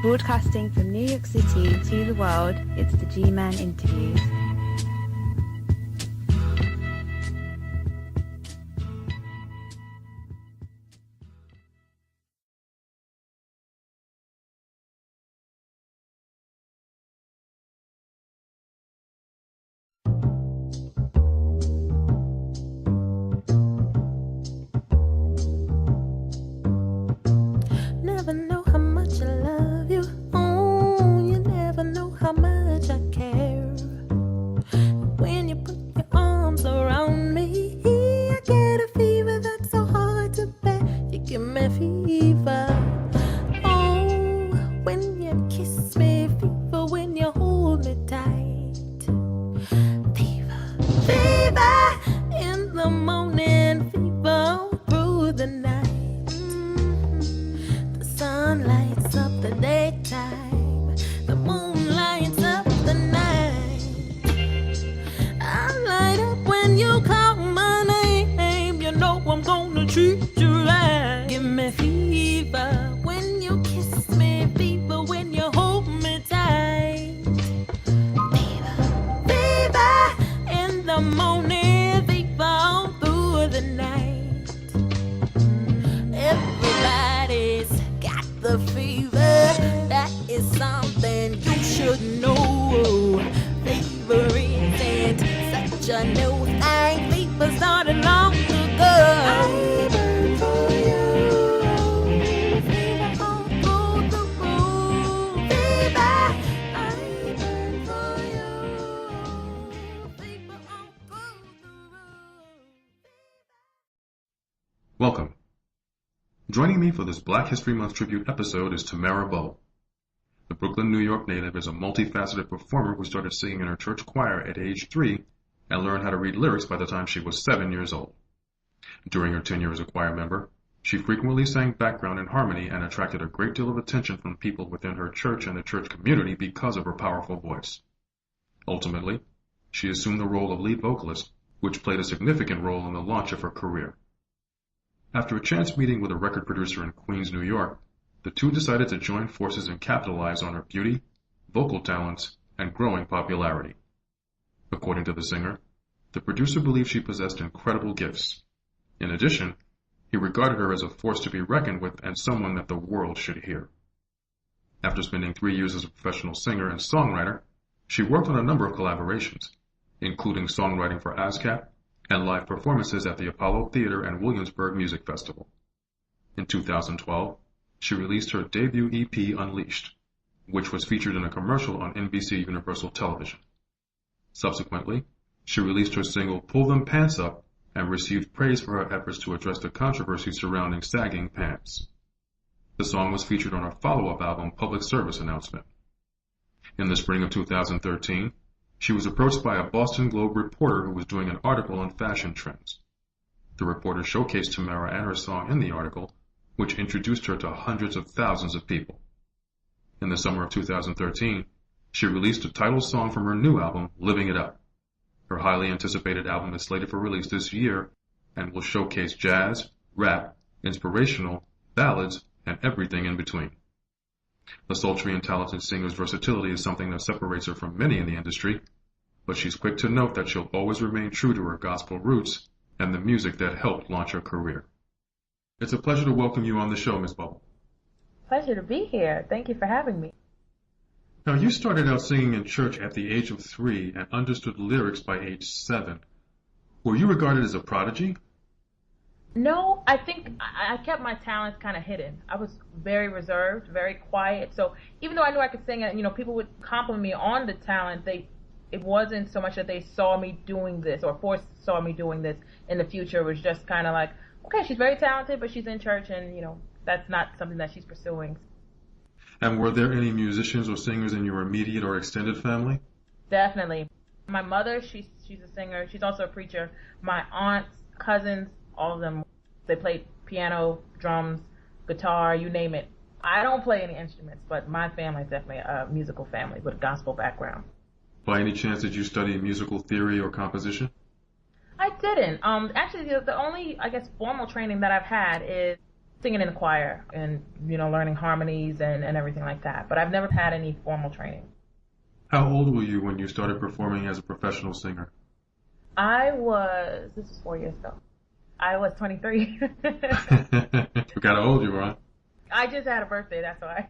Broadcasting from New York City to the world, it's the G-Man Interviews. Never know how much I love you. Oh, you never know how much I care. When you put your arms around me, I get a fever that's so hard to bear. You give me fever. Oh, when you kiss me, fever when you hold me tight. Fever, fever in the morning, fever through the night. Sun lights up the daytime, the moon lights up the night. I light up when you call my name. You know I'm gonna treat you right. Give me fever when you kiss me, fever when you hold me tight. Fever, fever in the morning, fever all through the night. Everybody's got the fever, that is something you should know. Fever isn't such a new thing, fever started long ago. I burn for you, fever all through the room. Fever, I burn for you, fever all through the room. Welcome. Joining me for this Black History Month tribute episode is Tamara Bubble. The Brooklyn, New York native is a multifaceted performer who started singing in her church choir at age 3 and learned how to read lyrics by the time she was 7 years old. During her tenure as a choir member, she frequently sang background and harmony and attracted a great deal of attention from people within her church and the church community because of her powerful voice. Ultimately, she assumed the role of lead vocalist, which played a significant role in the launch of her career. After a chance meeting with a record producer in Queens, New York, the two decided to join forces and capitalize on her beauty, vocal talents, and growing popularity. According to the singer, the producer believed she possessed incredible gifts. In addition, he regarded her as a force to be reckoned with and someone that the world should hear. After spending 3 years as a professional singer and songwriter, she worked on a number of collaborations, including songwriting for ASCAP and live performances at the Apollo Theater and Williamsburg Music Festival. In 2012, she released her debut EP Unleashed, which was featured in a commercial on NBC Universal Television. Subsequently, she released her single Pull Them Pants Up and received praise for her efforts to address the controversy surrounding sagging pants. The song was featured on her follow-up album Public Service Announcement. In the spring of 2013, she was approached by a Boston Globe reporter who was doing an article on fashion trends. The reporter showcased Tamara and her song in the article, which introduced her to hundreds of thousands of people. In the summer of 2013, she released a title song from her new album, Living It Up. Her highly anticipated album is slated for release this year and will showcase jazz, rap, inspirational, ballads, and everything in between. The sultry and talented singer's versatility is something that separates her from many in the industry, but she's quick to note that she'll always remain true to her gospel roots and the music that helped launch her career. It's a pleasure to welcome you on the show, Ms. Bubble. Pleasure to be here. Thank you for having me. Now, you started out singing in church at the age of 3 and understood lyrics by age 7. Were you regarded as a prodigy? No, I think I kept my talents kind of hidden. I was very reserved, very quiet. So even though I knew I could sing, people would compliment me on the talent. It wasn't so much that they saw me doing this or foresaw me doing this in the future. It was just kind of like, okay, she's very talented, but she's in church, and that's not something that she's pursuing. And were there any musicians or singers in your immediate or extended family? Definitely. My mother, she's a singer. She's also a preacher. My aunts, cousins, all of them, they played piano, drums, guitar, you name it. I don't play any instruments, but my family is definitely a musical family with a gospel background. By any chance, did you study musical theory or composition? I didn't. Actually, the only, formal training that I've had is singing in the choir and, learning harmonies and everything like that. But I've never had any formal training. How old were you when you started performing as a professional singer? This was 4 years ago. I was 23. Forgot how old you were, huh? I just had a birthday, that's why.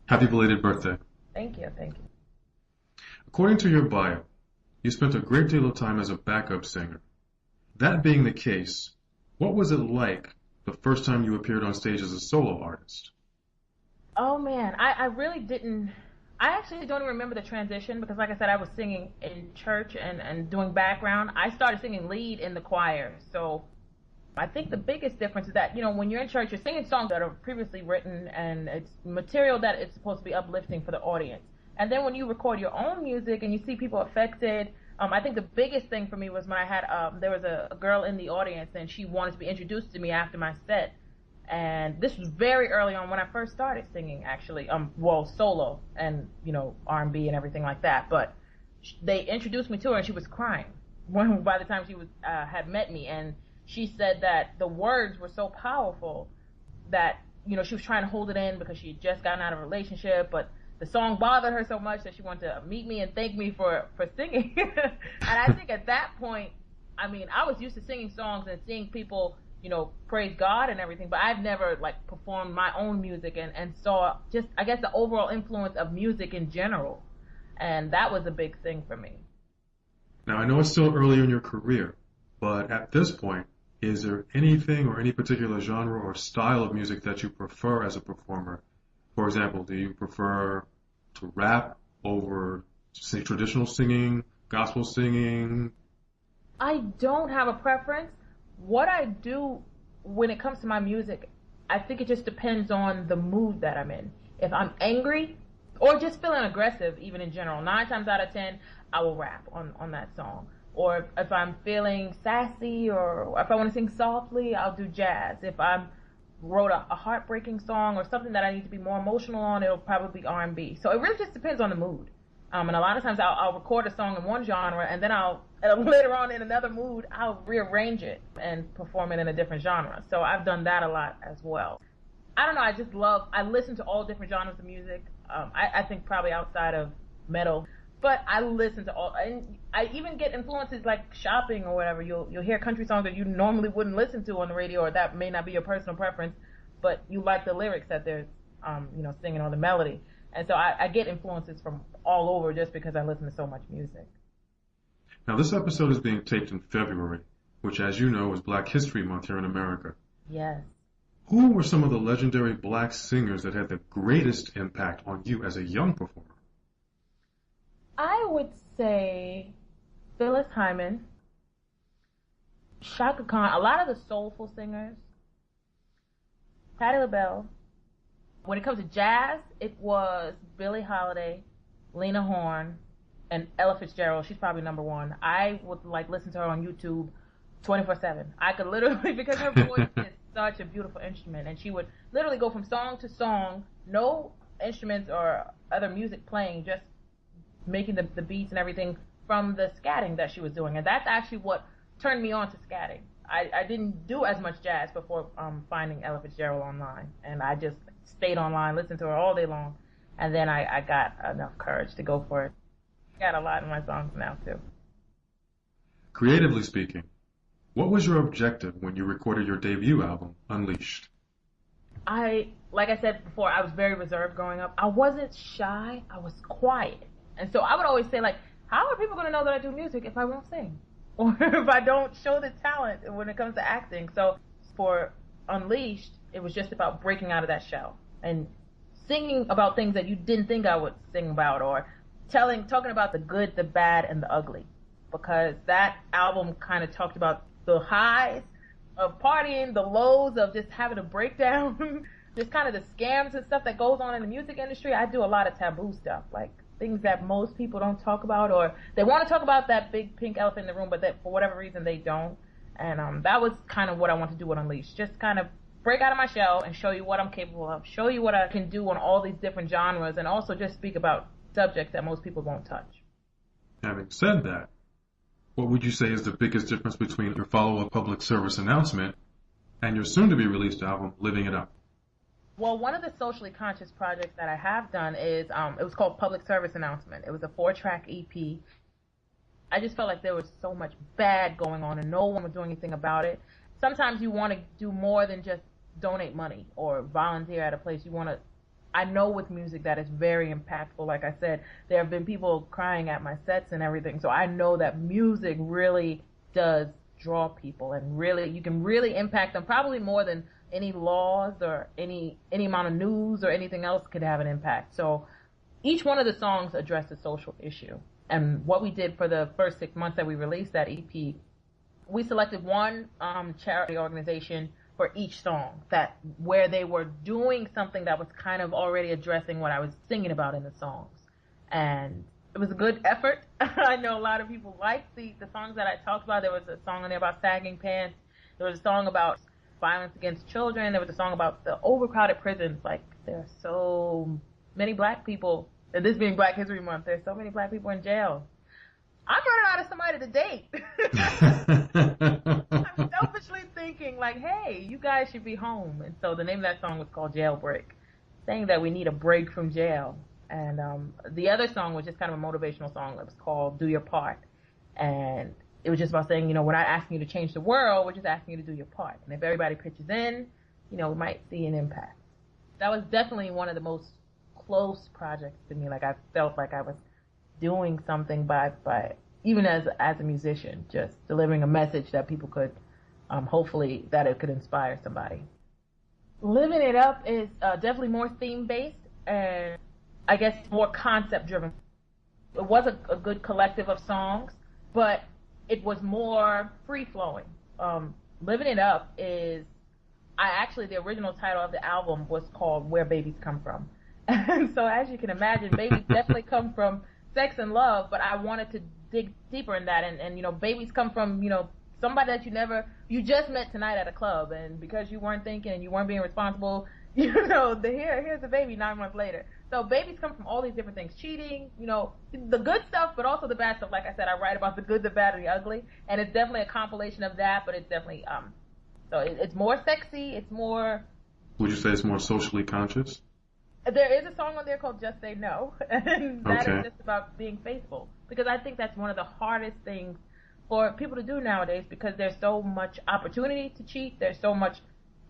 Happy belated birthday. Thank you. According to your bio, you spent a great deal of time as a backup singer. That being the case, what was it like the first time you appeared on stage as a solo artist? Oh man, I really didn't. I actually don't even remember the transition because, like I said, I was singing in church and doing background. I started singing lead in the choir. So I think the biggest difference is that, when you're in church, you're singing songs that are previously written and it's material that is supposed to be uplifting for the audience. And then when you record your own music and you see people affected, I think the biggest thing for me was when I had, there was a girl in the audience and she wanted to be introduced to me after my set. And this was very early on when I first started singing, actually, solo and, R&B and everything like that. But they introduced me to her and she was crying by the time she had met me. And she said that the words were so powerful that, she was trying to hold it in because she had just gotten out of a relationship, but the song bothered her so much that she wanted to meet me and thank me for singing. And I think at that point, I was used to singing songs and seeing people, praise God and everything, but I've never performed my own music and saw just, I guess, the overall influence of music in general. And that was a big thing for me. Now, I know it's still early in your career, but at this point, is there anything or any particular genre or style of music that you prefer as a performer? For example, do you prefer to rap over, say, traditional singing, gospel singing? I don't have a preference. What I do when it comes to my music, I think it just depends on the mood that I'm in. If I'm angry or just feeling aggressive, even in general, 9 times out of 10, I will rap on that song. Or if I'm feeling sassy or if I want to sing softly, I'll do jazz. If I wrote a heartbreaking song or something that I need to be more emotional on, it'll probably be R&B. So it really just depends on the mood. And a lot of times I'll record a song in one genre and then later on in another mood, I'll rearrange it and perform it in a different genre. So I've done that a lot as well. I don't know, I listen to all different genres of music. I think probably outside of metal, but I listen to all, and I even get influences like shopping or whatever. You'll hear country songs that you normally wouldn't listen to on the radio, or that may not be your personal preference, but you like the lyrics that they're, singing or the melody. And so I get influences from all over just because I listen to so much music. Now, this episode is being taped in February, which, as you know, is Black History Month here in America. Yes. Who were some of the legendary black singers that had the greatest impact on you as a young performer? I would say Phyllis Hyman, Shaka Khan, a lot of the soulful singers, Patti LaBelle. When it comes to jazz, it was Billie Holiday, Lena Horne, and Ella Fitzgerald. She's probably number one. I would listen to her on YouTube 24/7. I could literally, because her voice is such a beautiful instrument, and she would literally go from song to song, no instruments or other music playing, just making the beats and everything from the scatting that she was doing. And that's actually what turned me on to scatting. I didn't do as much jazz before finding Ella Fitzgerald online, and I just stayed online, listened to her all day long, and then I got enough courage to go for it. Got a lot in my songs now too. Creatively speaking, what was your objective when you recorded your debut album, Unleashed? Like I said before, I was very reserved growing up. I wasn't shy, I was quiet. And so I would always say, how are people going to know that I do music if I won't sing? Or if I don't show the talent when it comes to acting? So for Unleashed, it was just about breaking out of that shell and singing about things that you didn't think I would sing about, or talking about the good, the bad, and the ugly. Because that album kind of talked about the highs of partying, the lows of just having a breakdown, just kind of the scams and stuff that goes on in the music industry. I do a lot of taboo stuff, things that most people don't talk about, or they want to talk about that big pink elephant in the room, but that for whatever reason they don't. And that was kind of what I want to do with Unleashed. Just kind of break out of my shell and show you what I'm capable of, show you what I can do on all these different genres, and also just speak about subjects that most people won't touch. Having said that, what would you say is the biggest difference between your follow-up public service announcement and your soon-to-be-released album, Living It Up. Well, one of the socially conscious projects that I have done is, it was called Public Service Announcement. It was a 4-track EP. I just felt like there was so much bad going on and no one was doing anything about it. Sometimes you want to do more than just donate money or volunteer at a place. I know with music that is very impactful. Like I said, there have been people crying at my sets and everything. So I know that music really does draw people and really, you can really impact them probably more than any laws or any amount of news or anything else could have an impact. So each one of the songs addressed a social issue. And what we did for the first 6 months that we released that EP, we selected one charity organization for each song where they were doing something that was kind of already addressing what I was singing about in the songs. And it was a good effort. I know a lot of people liked the songs that I talked about. There was a song on there about sagging pants. There was a song about violence against children. There was a song about the overcrowded prisons. Like, there are so many black people, and this being Black History Month, there's so many black people in jail. I'm running out of somebody to date. I'm selfishly thinking, like, hey, you guys should be home. And so the name of that song was called Jailbreak, saying that we need a break from jail. And the other song was just kind of a motivational song that was called Do Your Part. And it was just about saying, you know, we're not asking you to change the world, we're just asking you to do your part. And if everybody pitches in, you know, we might see an impact. That was definitely one of the most close projects to me. Like, I felt like I was doing something by even as a musician, just delivering a message that people could, hopefully, that it could inspire somebody. Living It Up is definitely more theme-based and I guess more concept-driven. It was a good collective of songs, but it was more free-flowing. Living It Up is, the original title of the album was called Where Babies Come From. And so as you can imagine, babies definitely come from sex and love, but I wanted to dig deeper in that. And you know, babies come from, you know, somebody that you just met tonight at a club, and because you weren't thinking and you weren't being responsible, you know, here's a baby 9 months later. So babies come from all these different things. Cheating, you know, the good stuff, but also the bad stuff. Like I said, I write about the good, the bad, and the ugly. And it's definitely a compilation of that, but it's definitely, so it's more sexy. It's more... Would you say it's more socially conscious? There is a song on there called Just Say No. And that is just about being faithful. Because I think that's one of the hardest things for people to do nowadays, because there's so much opportunity to cheat. There's so much...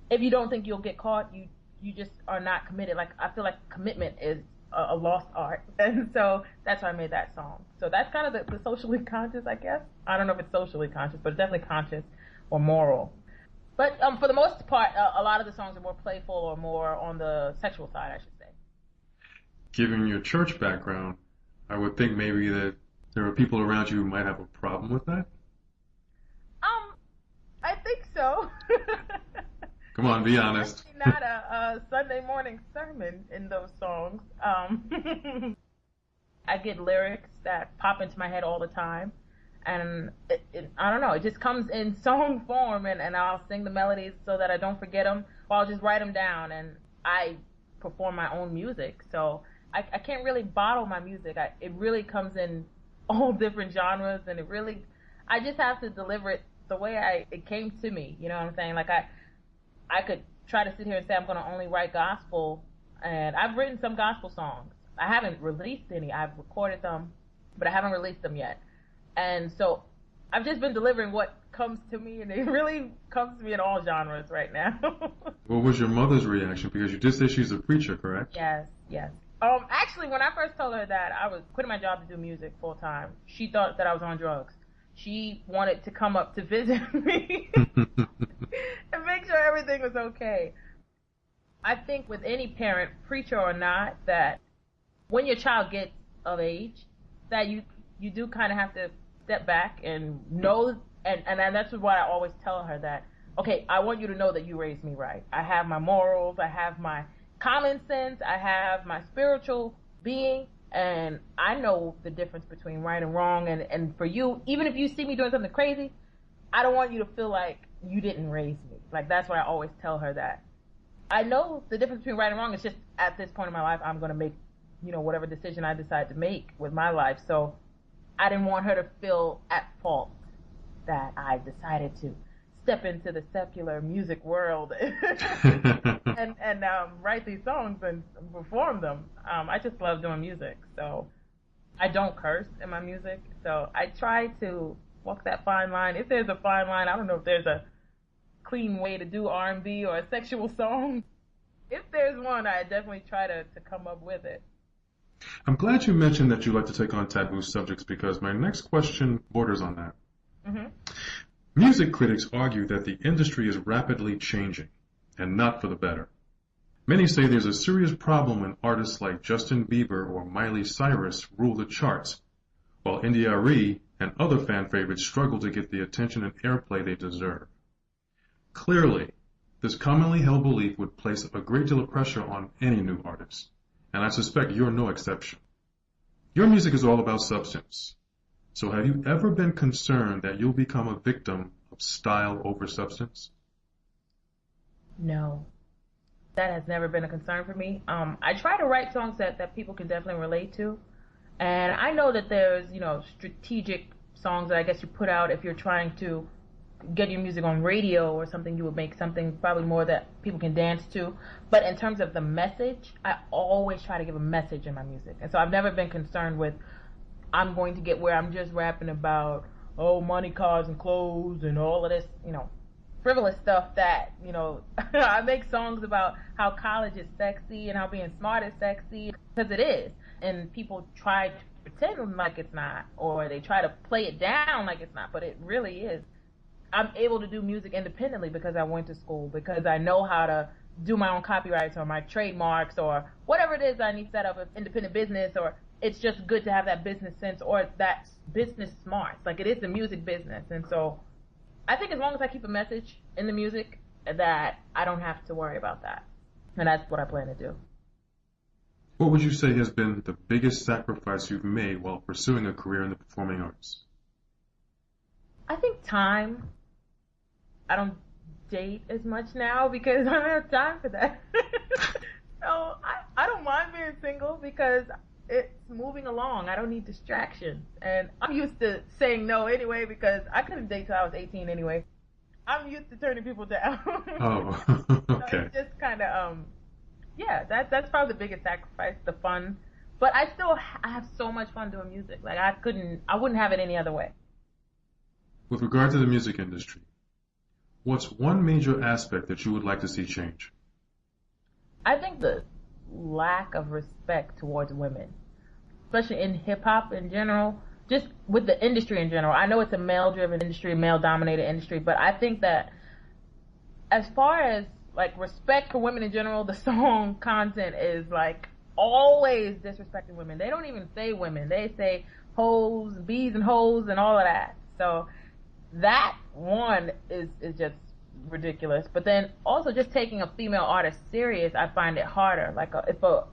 If you don't think you'll get caught, you just are not committed. Like, I feel like commitment is a lost art. And so that's why I made that song. So that's kind of the socially conscious, I guess. I don't know if it's socially conscious, but it's definitely conscious or moral. But for the most part, a lot of the songs are more playful or more on the sexual side, I should say. Given your church background, I would think maybe that there are people around you who might have a problem with that? I think so. Come on, be honest. It's not a Sunday morning sermon in those songs. I get lyrics that pop into my head all the time. And I don't know, it just comes in song form, and I'll sing the melodies so that I don't forget them, or I'll just write them down, and I perform my own music. So I can't really bottle my music. It really comes in all different genres, and I just have to deliver it the way it came to me. You know what I'm saying? Like, I could try to sit here and say I'm going to only write gospel, and I've written some gospel songs. I haven't released any. I've recorded them, but I haven't released them yet. And so I've just been delivering what comes to me, and it really comes to me in all genres right now. What was your mother's reaction? Because you did say she's a preacher, correct? Yes. Actually, when I first told her that I was quitting my job to do music full time, she thought that I was on drugs. She wanted to come up to visit me and make sure everything was okay. I think with any parent, preacher or not, that when your child gets of age, that you do kind of have to step back and know, and that's what I always tell her, that, okay, I want you to know that you raised me right. I have my morals, I have my common sense, I have my spiritual being, and I know the difference between right and wrong, and for you, even if you see me doing something crazy, I don't want you to feel like you didn't raise me. Like, that's why I always tell her that. I know the difference between right and wrong. It's just at this point in my life, I'm going to make, you know, whatever decision I decide to make with my life. So I didn't want her to feel at fault that I decided to step into the secular music world and write these songs and perform them. I just love doing music, so I don't curse in my music. So I try to walk that fine line. If there's a fine line, I don't know if there's a clean way to do R&B or a sexual song. If there's one, I definitely try to come up with it. I'm glad you mentioned that you like to take on taboo subjects because my next question borders on that. Mm-hmm. Music critics argue that the industry is rapidly changing, and not for the better. Many say there's a serious problem when artists like Justin Bieber or Miley Cyrus rule the charts, while India.Arie and other fan favorites struggle to get the attention and airplay they deserve. Clearly, this commonly held belief would place a great deal of pressure on any new artist, and I suspect you're no exception. Your music is all about substance. So have you ever been concerned that you'll become a victim of style over substance? No. That has never been a concern for me. I try to write songs that people can definitely relate to. And I know that there's, strategic songs that I guess you put out if you're trying to get your music on radio or something. You would make something probably more that people can dance to. But in terms of the message, I always try to give a message in my music. And so I've never been concerned with I'm going to get where I'm just rapping about, money, cars, and clothes and all of this, frivolous stuff that, I make songs about how college is sexy and how being smart is sexy, because it is. And people try to pretend like it's not, or they try to play it down like it's not, but it really is. I'm able to do music independently because I went to school, because I know how to do my own copyrights or my trademarks or whatever it is I need set up an independent business, or it's just good to have that business sense or that business smarts. Like, it is the music business. And so I think as long as I keep a message in the music, that I don't have to worry about that. And that's what I plan to do. What would you say has been the biggest sacrifice you've made while pursuing a career in the performing arts? I think time. I don't date as much now because I don't have time for that. So I don't mind being single because it's moving along. I don't need distractions. And I'm used to saying no anyway because I couldn't date till I was 18 anyway. I'm used to turning people down. Oh, okay. So it's just kind of, that's probably the biggest sacrifice, the fun. But I have so much fun doing music. Like, I wouldn't have it any other way. With regard to the music industry, what's one major aspect that you would like to see change? I think the lack of respect towards women, especially in hip-hop in general, just with the industry in general. I know it's a male-driven industry, male-dominated industry, but I think that as far as, like, respect for women in general, the song content is, like, always disrespecting women. They don't even say women. They say hoes, bees and hoes and all of that. So that one is just ridiculous. But then also just taking a female artist serious, I find it harder. Like, if a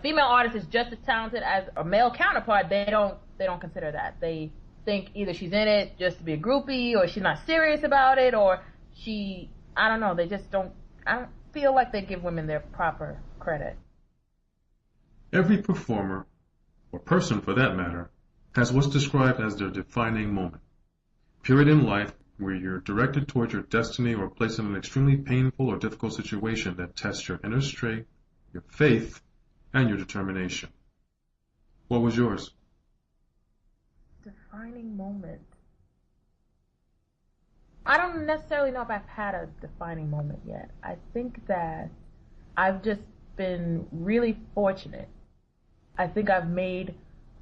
female artist is just as talented as a male counterpart, they don't consider that. They think either she's in it just to be a groupie, or she's not serious about it, or I don't know, they just don't, I don't feel like they give women their proper credit. Every performer, or person for that matter, has what's described as their defining moment. Period in life where you're directed towards your destiny or placed in an extremely painful or difficult situation that tests your inner strength, your faith, and your determination. What was yours? Defining moment. I don't necessarily know if I've had a defining moment yet. I think that I've just been really fortunate. I think I've made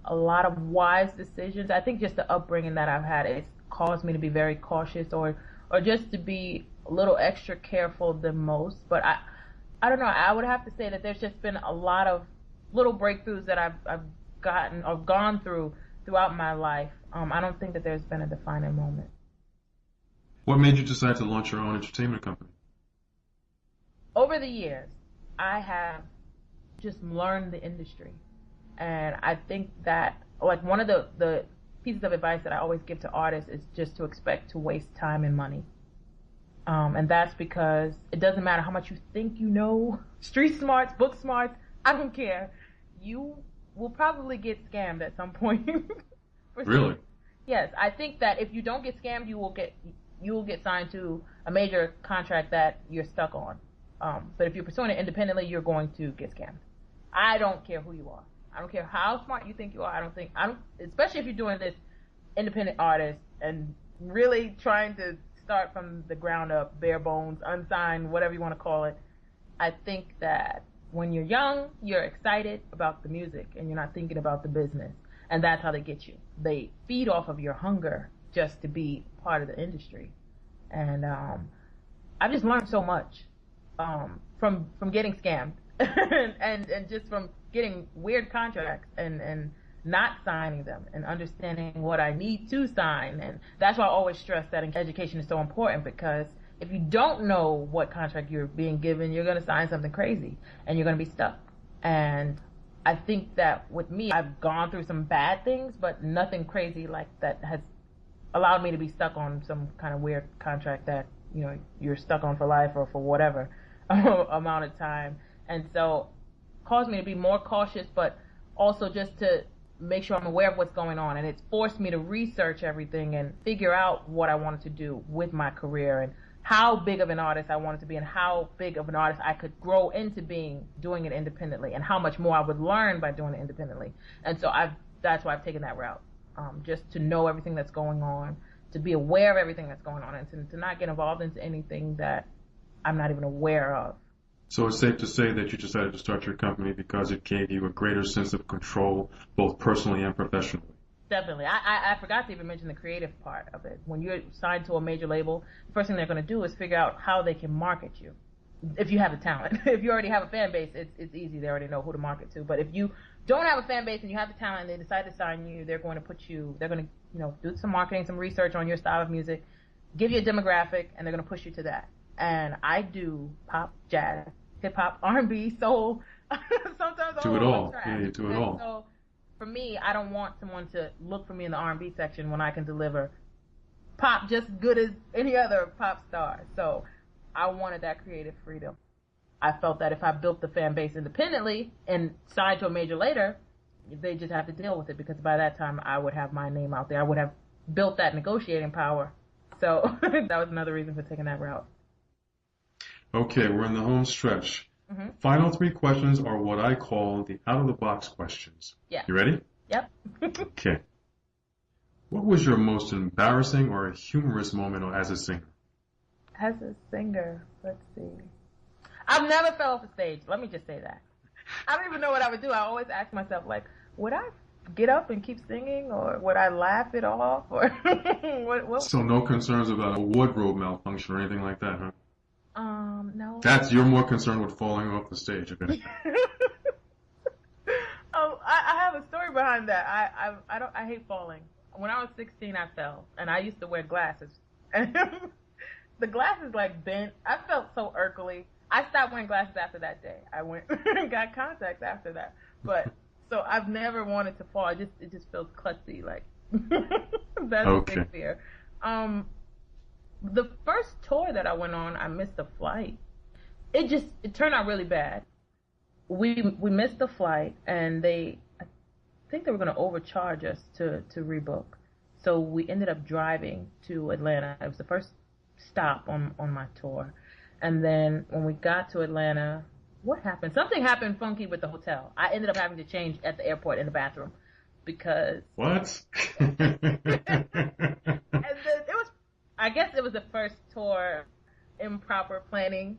a lot of wise decisions. I think just the upbringing that I've had has caused me to be very cautious or just to be a little extra careful than most. But I don't know. I would have to say that there's just been a lot of little breakthroughs that I've gotten or gone throughout my life. I don't think that there's been a defining moment. What made you decide to launch your own entertainment company? Over the years, I have just learned the industry. And I think that, like, one of the pieces of advice that I always give to artists is just to expect to waste time and money. And that's because it doesn't matter how much you think you know, street smarts, book smarts, I don't care. You will probably get scammed at some point. Really? Yes, I think that if you don't get scammed, you will get you'll get signed to a major contract that you're stuck on. But if you're pursuing it independently, you're going to get scammed. I don't care who you are. I don't care how smart you think you are. Especially if you're doing this independent artist and really trying to start from the ground up, bare bones, unsigned, whatever you want to call it. I think that when you're young, you're excited about the music and you're not thinking about the business. And that's how they get you. They feed off of your hunger just to be part of the industry. And I've just learned so much from getting scammed and just from getting weird contracts and not signing them and understanding what I need to sign. And that's why I always stress that education is so important, because if you don't know what contract you're being given, you're going to sign something crazy and you're going to be stuck. And I think that with me, I've gone through some bad things, but nothing crazy like that has allowed me to be stuck on some kind of weird contract that, you know, you're stuck on for life or for whatever amount of time. And so it caused me to be more cautious, but also just to make sure I'm aware of what's going on. And it's forced me to research everything and figure out what I wanted to do with my career and how big of an artist I wanted to be and how big of an artist I could grow into being doing it independently, and how much more I would learn by doing it independently. And so that's why I've taken that route, just to know everything that's going on, to be aware of everything that's going on, and to not get involved into anything that I'm not even aware of. So it's safe to say that you decided to start your company because it gave you a greater sense of control, both personally and professionally. Definitely. I forgot to even mention the creative part of it. When you're signed to a major label, the first thing they're going to do is figure out how they can market you. If you have the talent. If you already have a fan base, it's easy. They already know who to market to. But if you don't have a fan base and you have the talent and they decide to sign you, they're going to do some marketing, some research on your style of music, give you a demographic, and they're going to push you to that. And I do pop, jazz, hip hop, R&B, soul, sometimes do it all. Yeah, you do it all. So for me, I don't want someone to look for me in the R&B section when I can deliver pop just good as any other pop star. So I wanted that creative freedom. I felt that if I built the fan base independently and signed to a major later, they just have to deal with it, because by that time I would have my name out there. I would have built that negotiating power. So that was another reason for taking that route. Okay, we're in the home stretch. Mm-hmm. Final 3 questions are what I call the out-of-the-box questions. Yeah. You ready? Yep. Okay. What was your most embarrassing or humorous moment as a singer? As a singer, let's see. I've never fell off a stage. Let me just say that. I don't even know what I would do. I always ask myself, like, would I get up and keep singing, or would I laugh it off, or what? So no concerns about a wardrobe malfunction or anything like that, huh? No. You're more concerned with falling off the stage, if anything. Oh, I have a story behind that. I hate falling. When I was 16, I fell, and I used to wear glasses. And the glasses like bent. I felt so irkly. I stopped wearing glasses after that day. I went and got contacts after that. But so I've never wanted to fall. It just feels klutzy. Like that's a big fear. The first tour that I went on, I missed a flight. It turned out really bad. We missed the flight, and I think they were going to overcharge us to rebook. So we ended up driving to Atlanta. It was the first stop on my tour. And then when we got to Atlanta, what happened? Something happened funky with the hotel. I ended up having to change at the airport in the bathroom because... What? And then I guess it was the first tour, improper planning.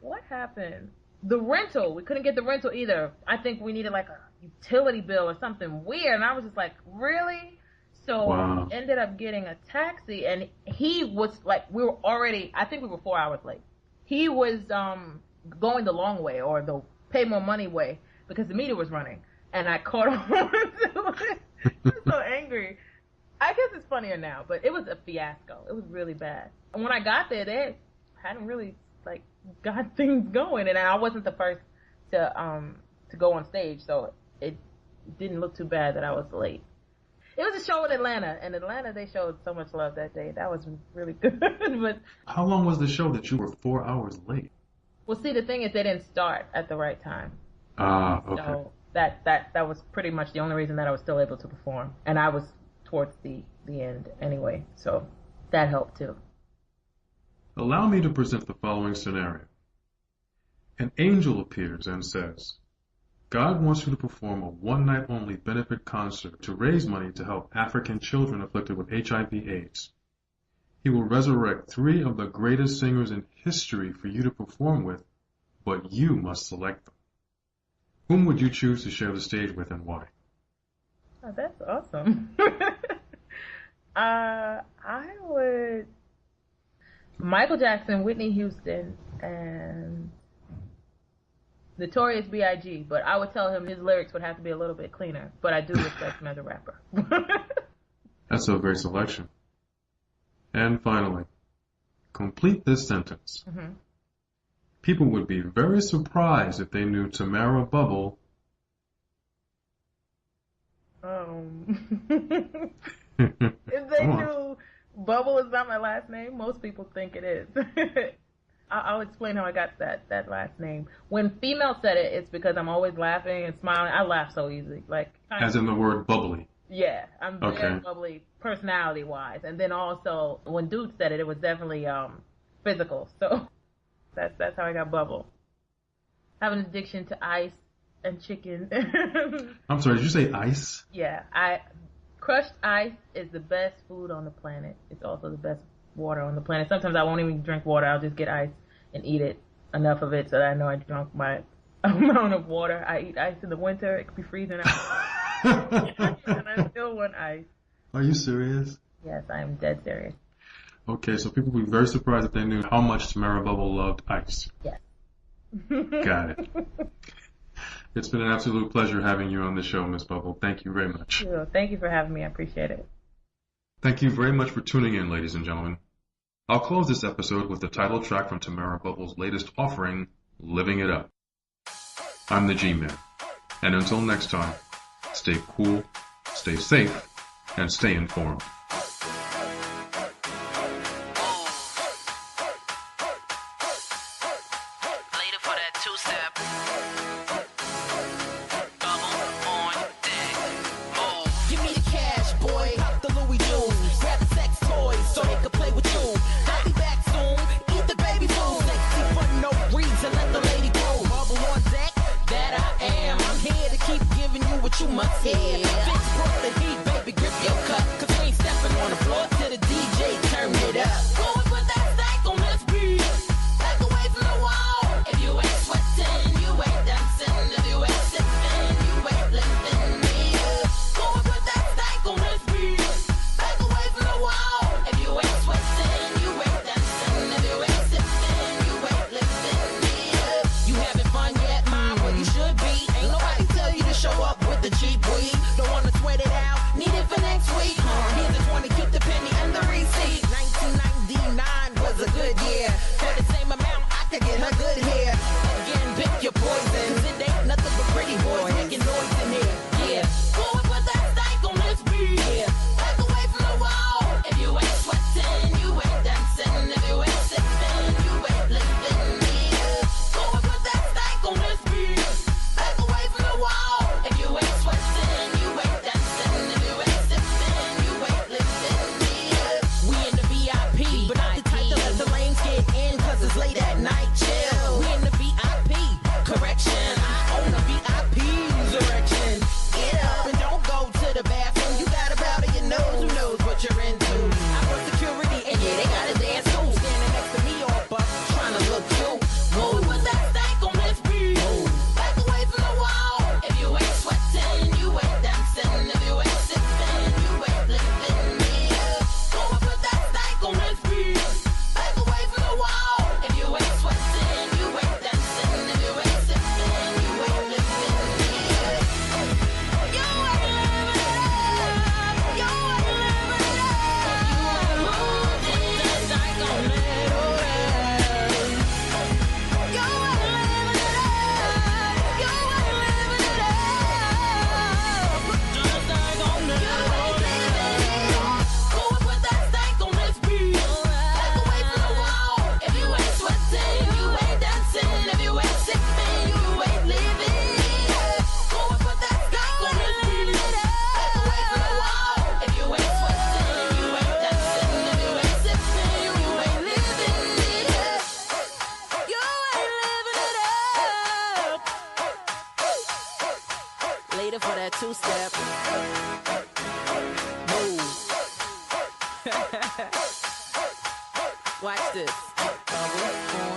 What happened? The rental. We couldn't get the rental either. I think we needed like a utility bill or something weird. And I was just like, really? So wow. We ended up getting a taxi, and he was like, I think we were 4 hours late. He was going the long way, or the pay more money way, because the meter was running. And I caught on to it. I was so angry. I guess it's funnier now, but it was a fiasco. It was really bad. And when I got there, they hadn't really got things going, and I wasn't the first to go on stage, so it didn't look too bad that I was late. It was a show in Atlanta, and Atlanta, they showed so much love that day. That was really good. But how long was the show that you were 4 hours late? Well, see, the thing is, they didn't start at the right time. Okay. So that was pretty much the only reason that I was still able to perform, and I was towards the end anyway, so that helped too. Allow me to present the following scenario. An angel appears and says, God wants you to perform a one-night-only benefit concert to raise money to help African children afflicted with HIV/AIDS. He will resurrect 3 of the greatest singers in history for you to perform with, but you must select them. Whom would you choose to share the stage with and why? Oh, that's awesome. I would Michael Jackson, Whitney Houston, and Notorious B.I.G. But I would tell him his lyrics would have to be a little bit cleaner. But I do respect him as a rapper. That's a great selection. And finally, complete this sentence. Mm-hmm. People would be very surprised if they knew Tamara Bubble. If they knew Bubble is not my last name, most people think it is. I'll explain how I got that last name. When female said it, it's because I'm always laughing and smiling. I laugh so easy. As in the word bubbly. Yeah, I'm very bubbly personality-wise. And then also, when dudes said it, it was definitely physical. So that's how I got Bubble. I have an addiction to ice and chicken. I'm sorry, did you say ice? Yeah, crushed ice is the best food on the planet. It's also the best water on the planet. Sometimes I won't even drink water. I'll just get ice and eat it, enough of it so that I know I drunk my amount of water. I eat ice in the winter. It could be freezing out. And I still want ice. Are you serious? Yes, I am dead serious. Okay, so people would be very surprised if they knew how much Tamara Bubble loved ice. Yes. Got it. It's been an absolute pleasure having you on the show, Miss Bubble. Thank you very much. Thank you for having me. I appreciate it. Thank you very much for tuning in, ladies and gentlemen. I'll close this episode with the title track from Tamara Bubble's latest offering, Living It Up. I'm the G-Man, and until next time, stay cool, stay safe, and stay informed. Later for that two-step. Bubble on deck. Move. Give me the cash, boy. The Louis Juice. Grab the sex toys so they can play with you. I'll be back soon. Eat the baby food. Sexy for no reason. Let the lady go. Bubble on deck. That I am. I'm here to keep giving you what you must hear. Vince brought the heat, baby. Grip your cut. Cause we ain't stepping on the floor till the DJ turn it up. Go and put that stank on this beat. Back away from the wall. If you ain't sweating, you ain't dancing. If you ain't sipping, you ain't lifting me up. Go and put that stank on this beat. Back away from the wall. If you ain't sweating, you ain't dancing. If you ain't sipping, you ain't lifting me up. You having fun yet, mom? Well, you should be. Ain't nobody tell you to show up with the cheap weed. Don't wanna sweat it out. later for that two-step. Move. Watch this. Bubble on